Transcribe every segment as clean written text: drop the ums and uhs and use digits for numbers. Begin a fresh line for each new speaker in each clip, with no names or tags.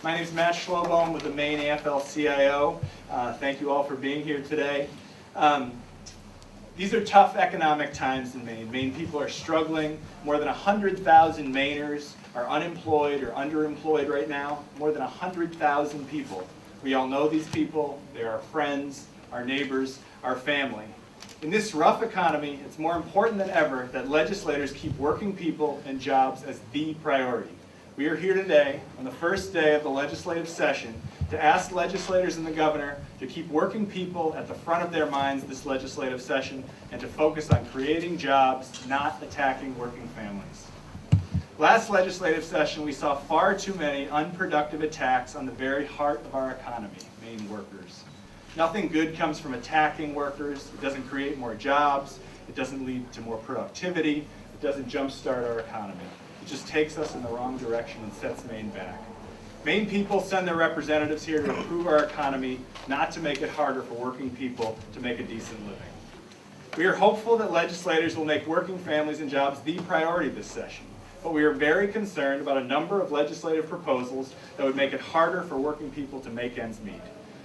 My name is Matt Schlobo. I'm with the Maine AFL-CIO. Thank you all for being here today. These are tough economic times in Maine. Maine people are struggling. More than 100,000 Mainers are unemployed or underemployed right now. More than 100,000 people. We all know these people. They're our friends, our neighbors, our family. In this rough economy, it's more important than ever that legislators keep working people and jobs as the priority. We are here today, on the first day of the legislative session, to ask legislators and the governor to keep working people at the front of their minds this legislative session and to focus on creating jobs, not attacking working families. Last legislative session, we saw far too many unproductive attacks on the very heart of our economy, Maine workers. Nothing good comes from attacking workers. It doesn't create more jobs. It doesn't lead to more productivity. It doesn't jumpstart our economy. It just takes us in the wrong direction and sets Maine back. Maine people send their representatives here to improve our economy, not to make it harder for working people to make a decent living. We are hopeful that legislators will make working families and jobs the priority this session, but we are very concerned about a number of legislative proposals that would make it harder for working people to make ends meet.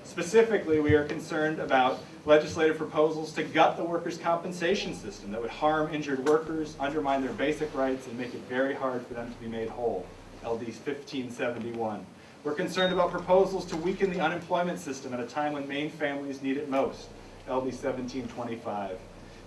Specifically, we are concerned about legislative proposals to gut the workers' compensation system that would harm injured workers, undermine their basic rights, and make it very hard for them to be made whole, LD 1571. We're concerned about proposals to weaken the unemployment system at a time when Maine families need it most, LD 1725.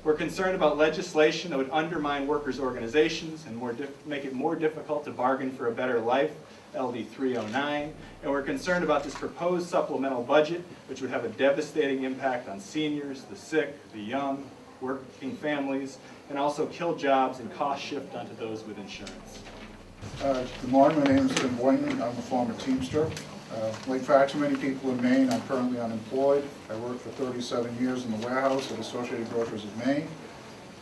We're concerned about legislation that would undermine workers' organizations and make it more difficult to bargain for a better life, LD 309, and we're concerned about this proposed supplemental budget, which would have a devastating impact on seniors, the sick, the young, working families, and also kill jobs and cost shift onto those with insurance.
Good morning, my name is Tim Boynton. I'm a former Teamster. Like far too many people in Maine, I'm currently unemployed. I worked for 37 years in the warehouse at Associated Grocers of Maine.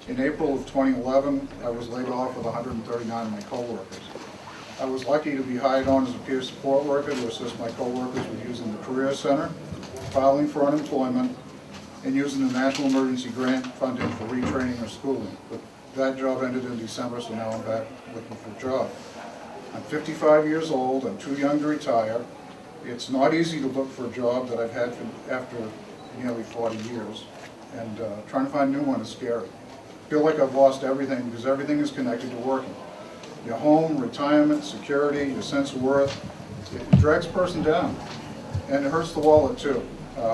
In April of 2011, I was laid off with 139 of my coworkers. I was lucky to be hired on as a peer support worker to assist my coworkers with using the Career Center, filing for unemployment, and using the National Emergency Grant funding for retraining or schooling. But that job ended in December, so now I'm back looking for a job. I'm 55 years old, I'm too young to retire. It's not easy to look for a job that I've had after nearly 40 years, and trying to find a new one is scary. I feel like I've lost everything because everything is connected to working. Your home, retirement, security, your sense of worth, it drags a person down, and it hurts the wallet too.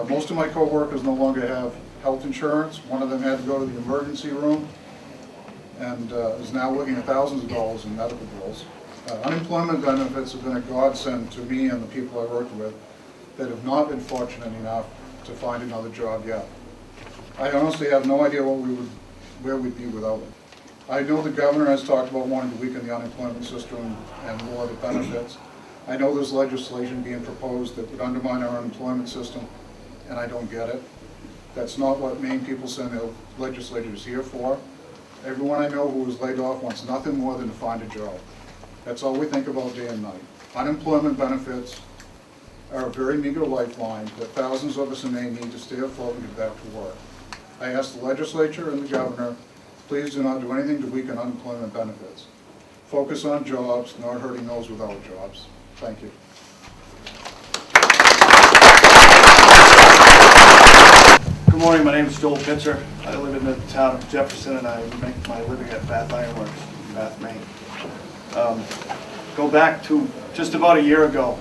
Most of my co-workers no longer have health insurance. One of them had to go to the emergency room and is now looking at thousands of dollars in medical bills. Unemployment benefits have been a godsend to me and the people I worked with that have not been fortunate enough to find another job yet. I honestly have no idea where we'd be without it. I know the governor has talked about wanting to weaken the unemployment system and lower the benefits. I know there's legislation being proposed that would undermine our unemployment system, and I don't get it. That's not what Maine people send their legislators here for. Everyone I know who was laid off wants nothing more than to find a job. That's all we think about day and night. Unemployment benefits are a very meager lifeline that thousands of us in Maine need to stay afloat and get back to work. I ask the legislature and the governor, please do not do anything to weaken unemployment benefits. Focus on jobs, not hurting those without jobs. Thank you.
Good morning, my name is Joel Pitzer. I live in the town of Jefferson and I make my living at Bath Iron Works in Bath, Maine. Go back to just about a year ago.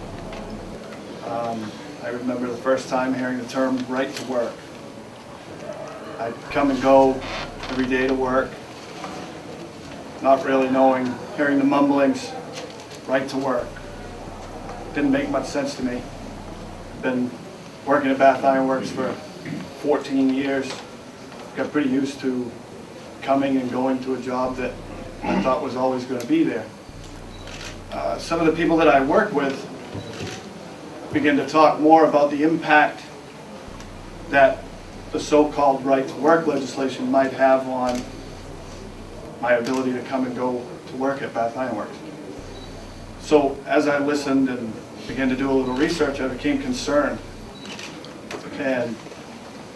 I remember the first time hearing the term right to work. I'd come and go every day to work, not really knowing, hearing the mumblings, right to work. Didn't make much sense to me. Been working at Bath Iron Works for 14 years. Got pretty used to coming and going to a job that I thought was always going to be there. Some of the people that I work with began to talk more about the impact that the so-called right to work legislation might have on my ability to come and go to work at Bath Iron Works. So as I listened and began to do a little research, I became concerned. And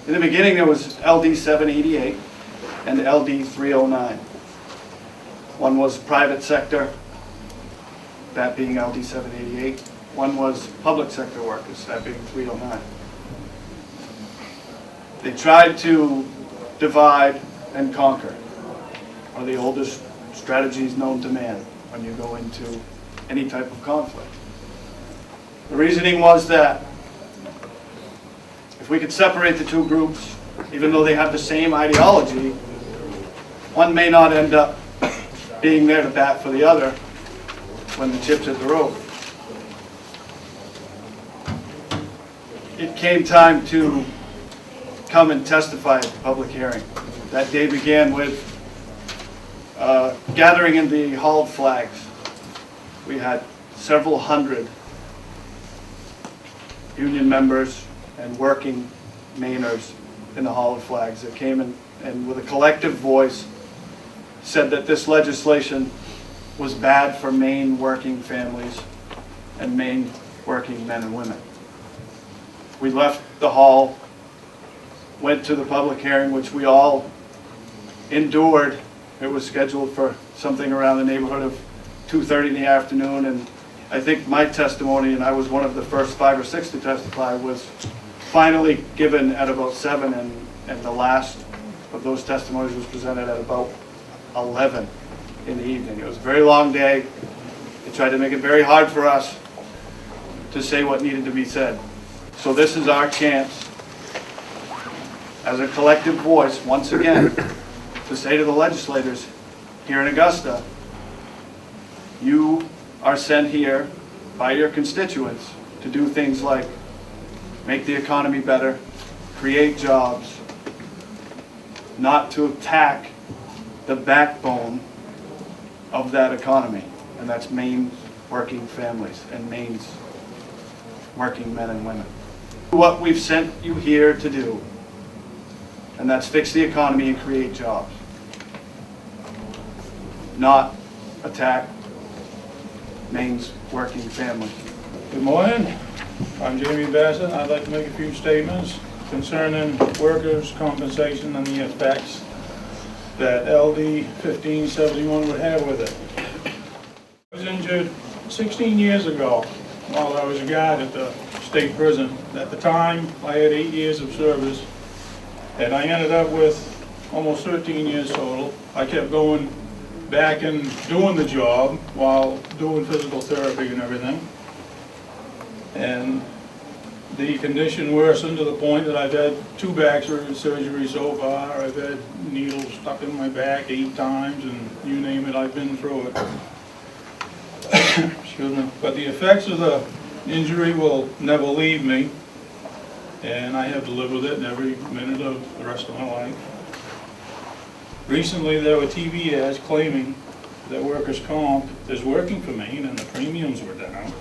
in the beginning there was LD 788 and LD 309. One was private sector, that being LD 788, One was public sector workers, that being 309. They tried to divide and conquer, one of the oldest strategies known to man when you go into any type of conflict. The reasoning was that if we could separate the two groups, even though they have the same ideology, one may not end up being there to bat for the other when the chips hit the road. It came time to come and testify at the public hearing. That day began with gathering in the Hall of Flags. We had several hundred union members and working Mainers in the Hall of Flags that came in and with a collective voice said that this legislation was bad for Maine working families and Maine working men and women. We left the hall, went to the public hearing, which we all endured. It was scheduled for something around the neighborhood of 2:30 in the afternoon, and I think my testimony, and I was one of the first 5 or 6 to testify, was finally given at about 7, and the last of those testimonies was presented at about 11 in the evening. It was a very long day. They tried to make it very hard for us to say what needed to be said. So this is our chance, as a collective voice, once again, to say to the legislators here in Augusta, you are sent here by your constituents to do things like make the economy better, create jobs, not to attack the backbone of that economy, and that's Maine's working families and Maine's working men and women. What we've sent you here to do, and that's fix the economy and create jobs, not attack Maine's working families.
Good morning. I'm Jamie Bassett. I'd like to make a few statements concerning workers' compensation and the effects that LD 1571 would have with it. I was injured 16 years ago while I was a guard at the state prison. At the time, I had 8 years of service, and I ended up with almost 13 years total. I kept going back and doing the job while doing physical therapy and everything. And the condition worsened to the point that I've had 2 back surgeries so far. I've had needles stuck in my back 8 times, and you name it, I've been through it. Excuse me. But the effects of the injury will never leave me, and I have to live with it every minute of the rest of my life. Recently there were TV ads claiming that workers' comp is working for Maine and the premiums were down.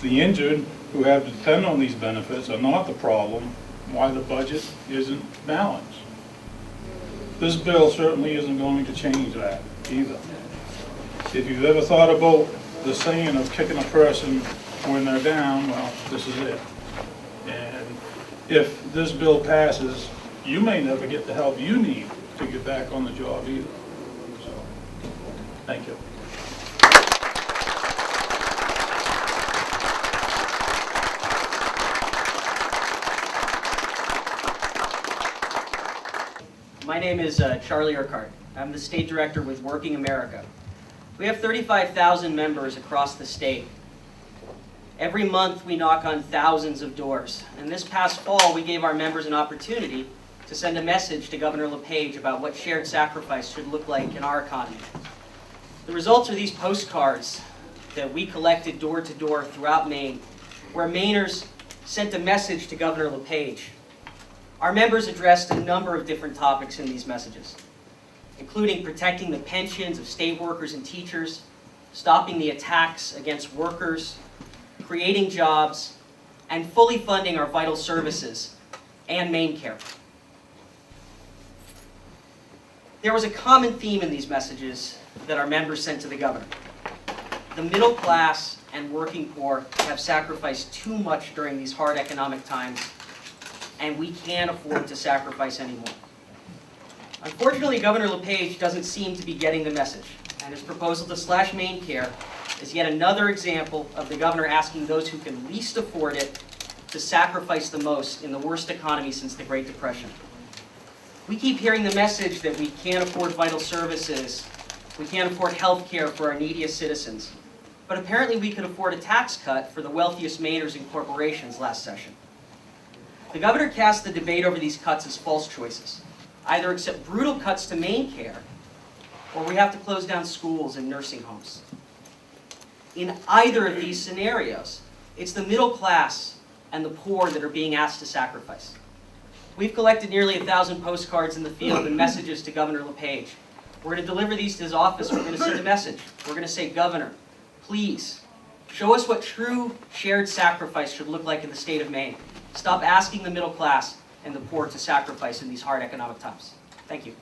The injured who have to depend on these benefits are not the problem why the budget isn't balanced. This bill certainly isn't going to change that either. If you've ever thought about the saying of kicking a person when they're down, well, this is it. And if this bill passes, you may never get the help you need to get back on the job either. So, thank you.
My name is Charlie Urquhart. I'm the state director with Working America. We have 35,000 members across the state. Every month we knock on thousands of doors. And this past fall we gave our members an opportunity to send a message to Governor LePage about what shared sacrifice should look like in our economy. The results are these postcards that we collected door to door throughout Maine, where Mainers sent a message to Governor LePage. Our members addressed a number of different topics in these messages, including protecting the pensions of state workers and teachers, stopping the attacks against workers, creating jobs, and fully funding our vital services and MaineCare. There was a common theme in these messages that our members sent to the governor. The middle class and working poor have sacrificed too much during these hard economic times, and we can't afford to sacrifice anymore. Unfortunately, Governor LePage doesn't seem to be getting the message, and his proposal to slash MaineCare is yet another example of the governor asking those who can least afford it to sacrifice the most in the worst economy since the Great Depression. We keep hearing the message that we can't afford vital services, we can't afford health care for our neediest citizens. But apparently we could afford a tax cut for the wealthiest Mainers and corporations last session. The governor cast the debate over these cuts as false choices. Either accept brutal cuts to Maine care, or we have to close down schools and nursing homes. In either of these scenarios, it's the middle class and the poor that are being asked to sacrifice. We've collected nearly 1,000 postcards in the field and messages to Governor LePage. We're going to deliver these to his office. We're going to send a message. We're going to say, Governor, please, show us what true shared sacrifice should look like in the state of Maine. Stop asking the middle class and the poor to sacrifice in these hard economic times. Thank you.